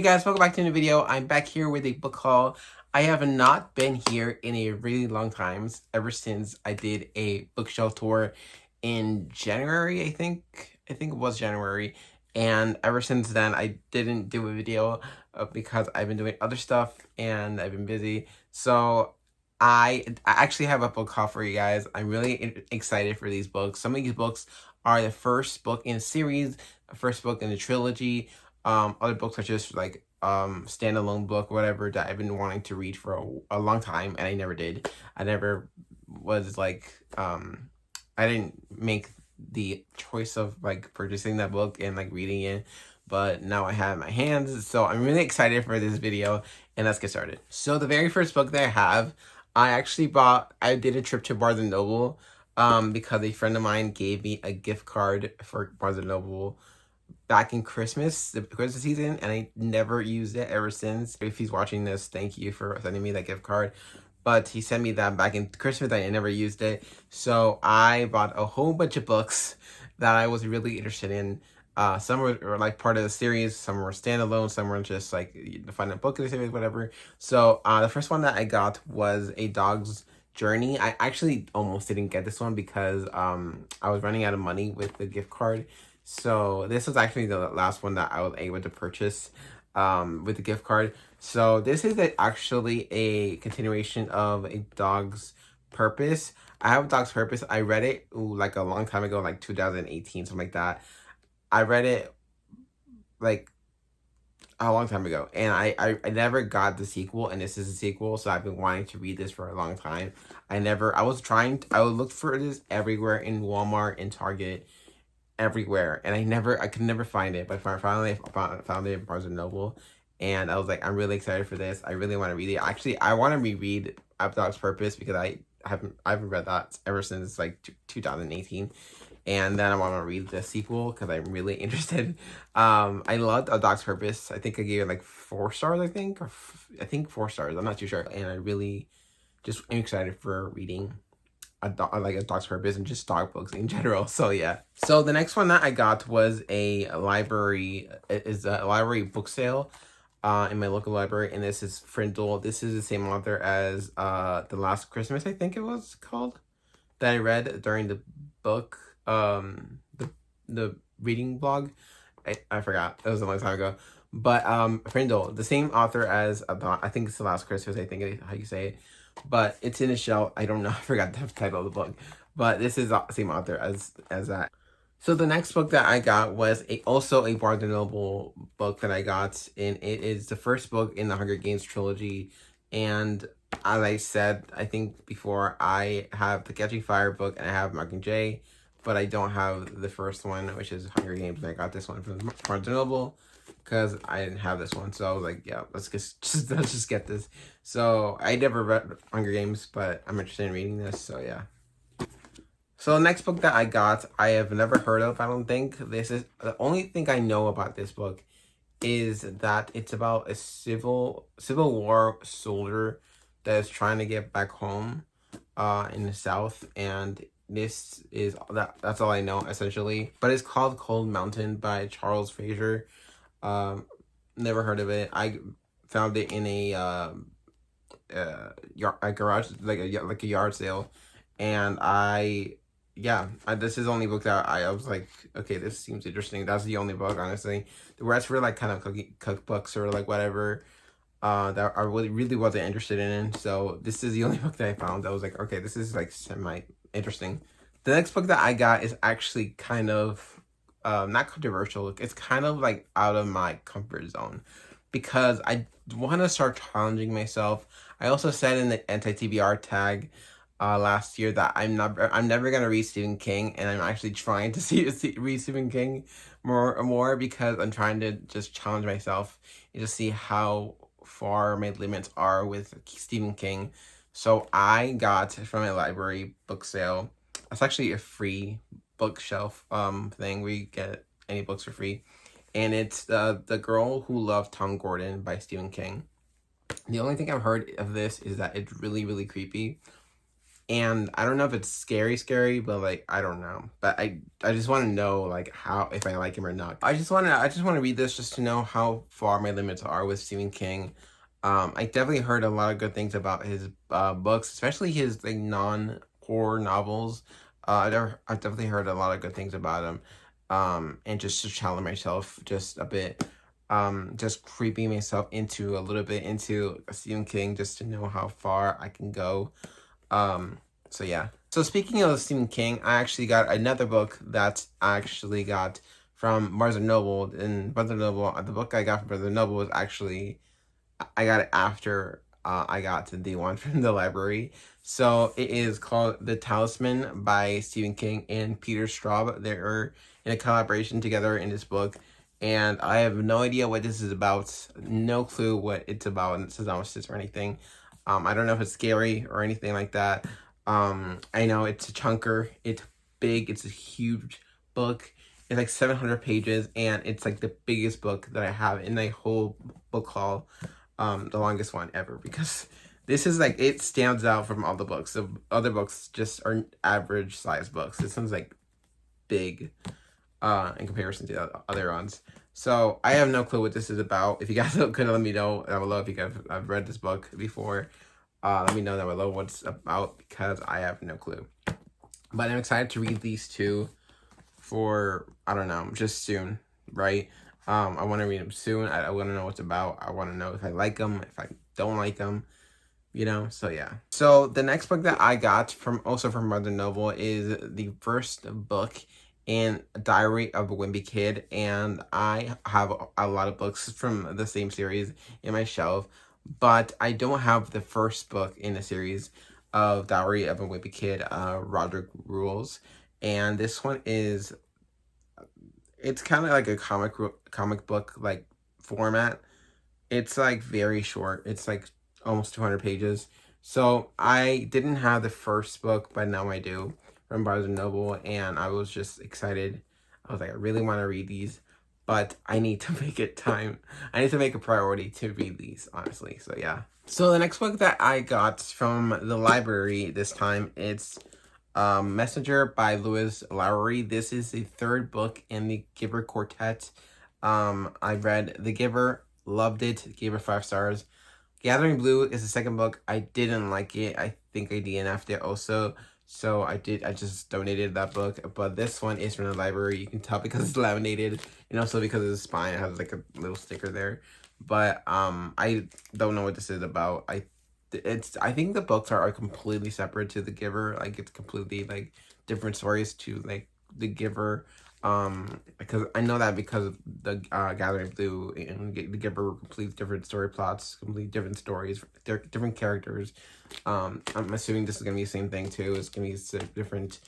guys, welcome back to a new video. I'm back here with a book haul. I have not been here in a really long time, ever since I did a bookshelf tour in January, I think it was January. And ever since then, I didn't do a video because I've been doing other stuff and I've been busy. So I actually have a book haul for you guys. I'm really excited for these books. Some of these books are the first book in a series, first book in a trilogy. Other books are just like standalone book, whatever, that I've been wanting to read for a long time, and I never did. I never was like I didn't make the choice of like purchasing that book and like reading it, but now I have it in my hands, so I'm really excited for this video, and let's get started. So the very first book that I have, I did a trip to Barnes& Noble because a friend of mine gave me a gift card for Barnes & Noble back in the Christmas season, and I never used it ever since. If he's watching this, thank you for sending me that gift card. But he sent me that back in Christmas, and I never used it. So I bought a whole bunch of books that I was really interested in. Some were like part of the series, some were standalone, some were just like the final book of the series, whatever. So the first one that I got was A Dog's Journey. I actually almost didn't get this one because I was running out of money with the gift card. So this was actually the last one that I was able to purchase with the gift card. So this is actually a continuation of A Dog's Purpose. I have A Dog's Purpose. I read it like a long time ago, like 2018, something like that. I read it like a long time ago, and I never got the sequel, and this is a sequel, so I've been wanting to read this for a long time. I would look for this everywhere, in Walmart, in Target, everywhere, and I could never find it, but finally found it in Barnes & Noble, and I was like, I'm really excited for this. I really want to read it. Actually, I want to reread A Dog's Purpose because I haven't read that ever since like 2018, and then I want to read the sequel because I'm really interested. I loved A Dog's Purpose. I think I gave it like 4 stars, I think 4 stars. I'm not too sure, and I really just am excited for reading like A Dog's Purpose and just dog books in general. So yeah. So the next one that I got was a library book sale in my local library, and this is Frindle. This is the same author as The Last Christmas, I think it was called, that I read during the book the reading blog. I forgot. It was a long time ago. But Frindle, the same author as I think it's The Last Christmas, I think is how you say it. But it's in a shelf. I don't know. I forgot the title of the book. But this is the same author as that. So the next book that I got was also a Barnes & Noble book that I got. And it is the first book in the Hunger Games trilogy. And as I said, I think before, I have the Catching Fire book and I have Mockingjay. But I don't have the first one, which is Hunger Games. And I got this one from Barnes & Noble because I didn't have this one. So I was like, yeah, let's just get this. So I never read Hunger Games, but I'm interested in reading this, so yeah. So the next book that I got, I have never heard of, I don't think. This is the only thing I know about this book is that it's about a Civil War soldier that is trying to get back home in the South, and that's all I know essentially. But it's called Cold Mountain by Charles Fraser. Never heard of it. I found it in a garage, like a yard sale, and this is the only book that I was like, okay, this seems interesting. That's the only book, honestly. The rest were like kind of cookbooks or like whatever that I really wasn't interested in. So this is the only book that I found that was like, okay, this is like semi interesting. The next book that I got is actually kind of not controversial. It's kind of like out of my comfort zone because I want to start challenging myself. I also said in the anti-TBR tag last year that I'm never gonna read Stephen King, and I'm actually trying to read Stephen King more because I'm trying to just challenge myself and just see how far my limits are with Stephen King. So I got from a library book sale. It's actually a free bookshelf thing where you get any books for free, and it's The Girl Who Loved Tom Gordon by Stephen King. The only thing I've heard of this is that it's really, really creepy. And I don't know if it's scary, but like I don't know. But I just want to know like how, if I like him or not. I just want to read this just to know how far my limits are with Stephen King. I definitely heard a lot of good things about his books, especially his like non-horror novels. I've definitely heard a lot of good things about him. And just to challenge myself just a bit, just creeping myself into a little bit into Stephen King just to know how far I can go. So yeah. So speaking of Stephen King, I actually got another book that I actually got from Barnes and Noble. And Barnes and Noble, the book I got from Barnes and Noble was actually, I got it after I got the one from the library. So it is called The Talisman by Stephen King and Peter Straub. They're in a collaboration together in this book. And I have no idea what this is about. No clue what it's about and synopsis or anything. I don't know if it's scary or anything like that. I know it's a chunker. It's big. It's a huge book. It's like 700 pages, and it's like the biggest book that I have in my whole book haul. The longest one ever, because this is like, it stands out from all the books. The other books just are average size books. This one's like big in comparison to the other ones. So I have no clue what this is about. If you guys could let me know down below if you guys have read this book before. Let me know down below what it's about, because I have no clue. But I'm excited to read these two for, I don't know, just soon, right? I want to read them soon. I want to know what's about. I want to know if I like them, if I don't like them, you know? So yeah. So the next book that I got from Barnes and Noble is the first book in Diary of a Wimpy Kid, and I have a lot of books from the same series in my shelf, but I don't have the first book in the series of Diary of a Wimpy Kid, Roderick Rules. And this one is, it's kind of like a comic book like format. It's like very short. It's like almost 200 pages. So I didn't have the first book, but now I do, from Barnes and Noble, and I was just excited. I was like, I really want to read these, but I need to make it time. I need to make a priority to read these, honestly. So yeah. So the next book that I got from the library this time, it's Messenger by Lewis Lowery. This is the third book in the Giver Quartet. I read The Giver, loved it, gave it 5 stars. Gathering Blue is the second book. I didn't like it. I think I DNF'd it also. So I just donated that book. But this one is from the library. You can tell because it's laminated, and also because of the spine. It has like a little sticker there. But I don't know what this is about. I think the books are completely separate to The Giver. Like, it's completely like different stories to like The Giver. Because I know that because the Gathering Blue and The Giver were completely different story plots, completely different stories, different characters. I'm assuming this is gonna be the same thing too. It's gonna be different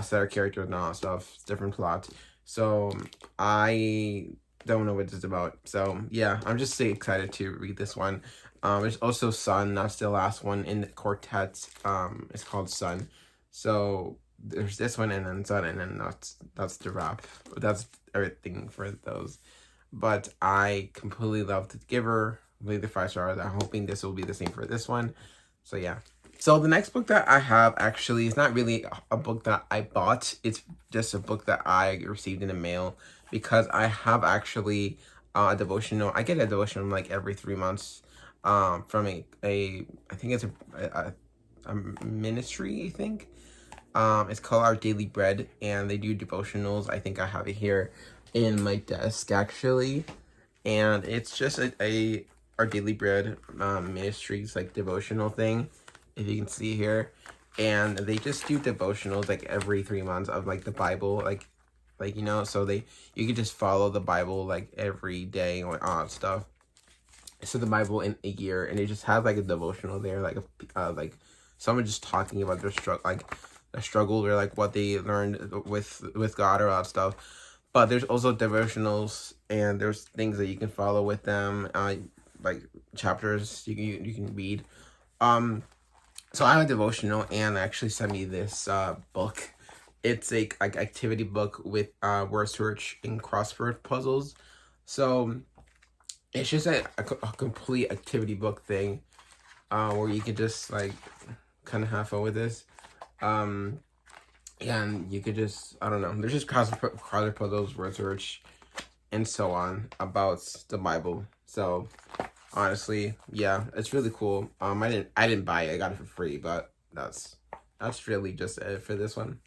set of characters and all that stuff, different plots. So I don't know what this is about. So yeah, I'm just excited to read this one. There's also Sun. That's the last one in the quartet. It's called Sun. So there's this one, and then Sun, and then that's the wrap. That's everything for those. But I completely loved The Giver. Really the 5 stars. I'm hoping this will be the same for this one. So yeah. So the next book that I have actually is not really a book that I bought. It's just a book that I received in the mail, because I have actually a devotional. I get a devotional like every 3 months from a I think it's a ministry, I think. It's called Our Daily Bread, and they do devotionals. I think I have it here in my desk actually, and it's just a Our Daily Bread ministries like devotional thing, if you can see here. And they just do devotionals like every 3 months of like the Bible, like you know, so you can just follow the Bible like every day and all that stuff. So the Bible in a year, and they just have like a devotional there, like like someone just talking about their struggle or like what they learned with God or all that stuff. But there's also devotionals, and there's things that you can follow with them, like chapters you can read. So I have a devotional, and they actually sent me this book. It's a like activity book with word search and crossword puzzles. So it's just a complete activity book thing, where you can just like kind of have fun with this. And you could just, I don't know, there's just crossword puzzles, word search, and so on about the Bible. So honestly, yeah, it's really cool. I didn't buy it, I got it for free, but that's really just it for this one.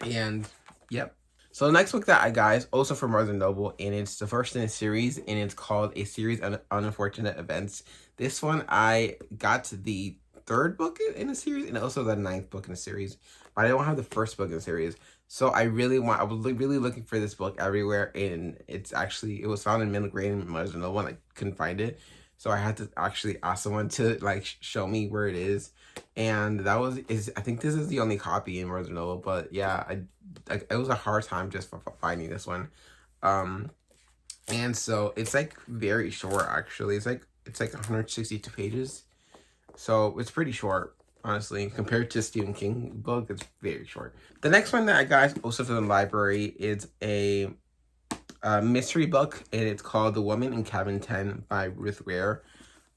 And yep. So the next book that I got is also from Barnes & Noble, and it's the first in a series, and it's called A Series of Unfortunate Events. This one, I got the third book in the series, and also the 9th book in the series, but I don't have the first book in the series. So I was really looking for this book everywhere, and it was found in middle grade in Barnes & Noble, and I couldn't find it. So I had to actually ask someone to like show me where it is. And I think this is the only copy in Barnes & Noble, but yeah, it was a hard time just for finding this one. And so it's like very short actually. It's like 162 pages. So it's pretty short, honestly, compared to Stephen King book. It's very short. The next one that I got is also from the library. It's a mystery book, and it's called The Woman in Cabin 10 by Ruth Ware.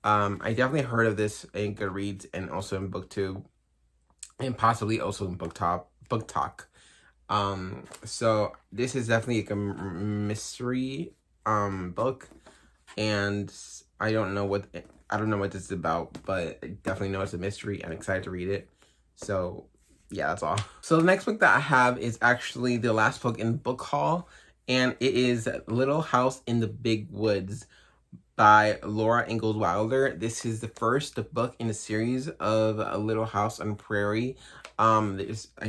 I definitely heard of this in Goodreads and also in booktube, and possibly also in book talk. So this is definitely like a mystery book, and I don't know what this is about, but I definitely know it's a mystery. I'm excited to read it. So yeah, that's all. So the next book that I have is actually the last book in book haul, and it is Little House in the Big Woods by Laura Ingalls Wilder. This is the first book in a series of A Little House on the Prairie. I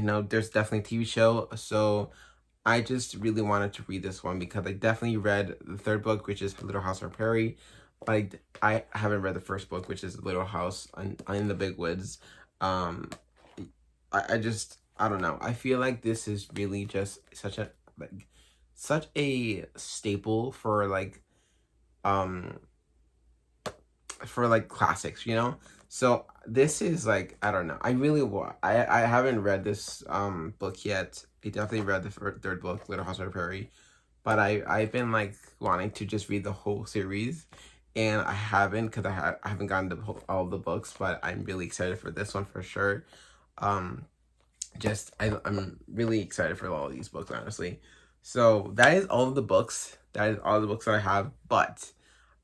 know there's definitely a TV show, so I just really wanted to read this one because I definitely read the third book, which is Little House on the Prairie, but I haven't read the first book, which is Little House in the Big Woods. I don't know. I feel like this is really just such a staple for classics, you know? So this is like, I don't know. I haven't read this book yet. I definitely read the third book, Little House on the Prairie, but I've been like wanting to just read the whole series, and I haven't because I haven't gotten to all the books, but I'm really excited for this one for sure. I'm really excited for all of these books, honestly. So that is all of the books. That is all the books that I have, but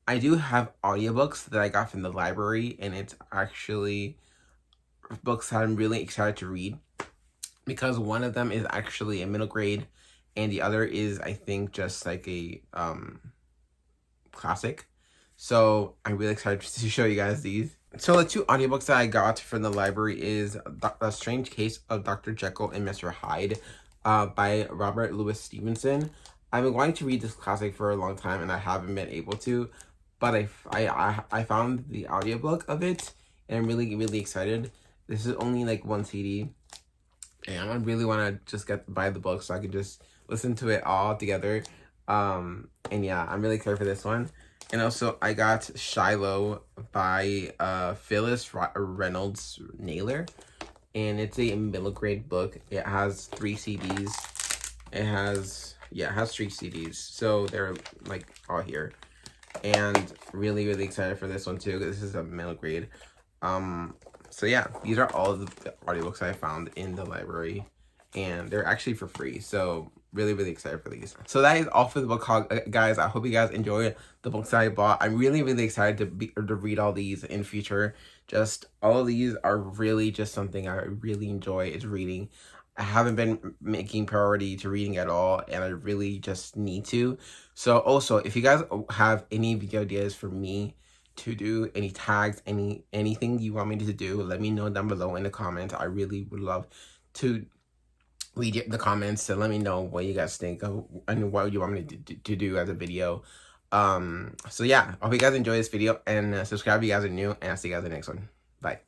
I do have audiobooks that I got from the library, and it's actually books that I'm really excited to read because one of them is actually a middle grade, and the other is, I think, just like a classic. So I'm really excited to show you guys these. So the two audiobooks that I got from the library is The Strange Case of Dr. Jekyll and Mr. Hyde by Robert Louis Stevenson. I've been wanting to read this classic for a long time, and I haven't been able to, but I found the audiobook of it, and I'm really, really excited. This is only like 1 CD, and I really want to just buy the book so I can just listen to it all together. And yeah, I'm really excited for this one. And also, I got Shiloh by Phyllis Reynolds Naylor, and it's a middle grade book. It has 3 CDs. It has 3 CDs, so they're like all here. And really, really excited for this one too. This is a middle grade. So yeah, these are all the audiobooks I found in the library, and they're actually for free. So really, really excited for these. So that is all for the book haul, guys. I hope you guys enjoyed the books that I bought. I'm really, really excited to read all these in future. Just all of these are really just something I really enjoy is reading. I haven't been making priority to reading at all, and I really just need to. So also, if you guys have any video ideas for me to do, any tags, anything you want me to do, let me know down below in the comments. I really would love to read the comments to let me know what you guys think of and what you want me to do as a video. So yeah, I hope you guys enjoy this video, and subscribe if you guys are new, and I'll see you guys in the next one. Bye.